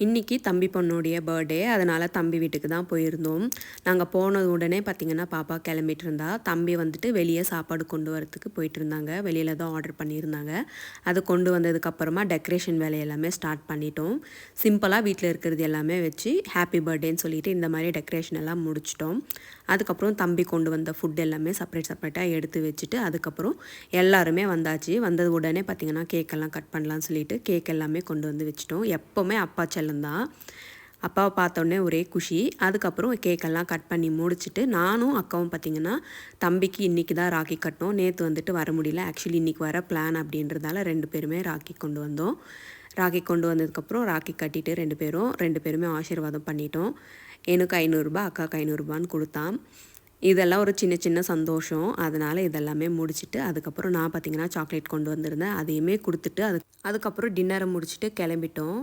இன்றைக்கி தம்பி பொண்ணுடைய பர்த்டே, அதனால் தம்பி வீட்டுக்கு தான் போயிருந்தோம். நாங்கள் போனது உடனே பார்த்திங்கன்னா பாப்பா கிளம்பிட்டு இருந்தா. தம்பி வந்துட்டு வெளியே சாப்பாடு கொண்டு வரத்துக்கு போயிட்டு இருந்தாங்க. வெளியில் தான் ஆர்டர் பண்ணியிருந்தாங்க. அது கொண்டு வந்ததுக்கப்புறமா டெக்கரேஷன் வேலை எல்லாமே ஸ்டார்ட் பண்ணிட்டோம். சிம்பிளாக வீட்டில் இருக்கிறது எல்லாமே வச்சு ஹாப்பி பர்த்டேன்னு சொல்லிட்டு இந்த மாதிரி டெக்கரேஷன் எல்லாம் முடிச்சிட்டோம். அதுக்கப்புறம் தம்பி கொண்டு வந்த ஃபுட் எல்லாமே செப்பரேட்டாக எடுத்து வச்சுட்டு அதுக்கப்புறம் எல்லாருமே வந்தாச்சு. வந்தது உடனே பார்த்திங்கன்னா கேக்கெல்லாம் கட் பண்ணலான்னு சொல்லிட்டு கேக் எல்லாமே கொண்டு வந்து வச்சுட்டோம். எப்போவுமே அப்பா செல்லந்தான். அப்பாவை பார்த்தோன்னே ஒரே குஷி. அதுக்கப்புறம் கேக்கெல்லாம் கட் பண்ணி முடிச்சுட்டு நானும் அக்காவும் பார்த்திங்கன்னா தம்பிக்கு இன்றைக்கி தான் ராக்கி கட்டினோம். நேற்று வந்துட்டு வர முடியல. ஆக்சுவலி இன்றைக்கி வர பிளான் அப்படின்றதால 2 பேருமே ராக்கி கொண்டு வந்தோம். ராக்கி கொண்டு வந்ததுக்கப்புறம் ராக்கி கட்டிட்டு 2 பேருமே ஆசீர்வாதம் பண்ணிட்டோம். எனக்கு 500 ரூபாய், அக்காவுக்கு 500 ரூபான்னு கொடுத்தான். இதெல்லாம் ஒரு சின்ன சின்ன சந்தோஷம். அதனால் இதெல்லாமே முடிச்சுட்டு அதுக்கப்புறம் நான் பார்த்திங்கன்னா சாக்லேட் கொண்டு வந்திருந்தேன். அதையுமே கொடுத்துட்டு அதுக்கப்புறம் டின்னரை முடிச்சுட்டு கிளம்பிட்டோம்.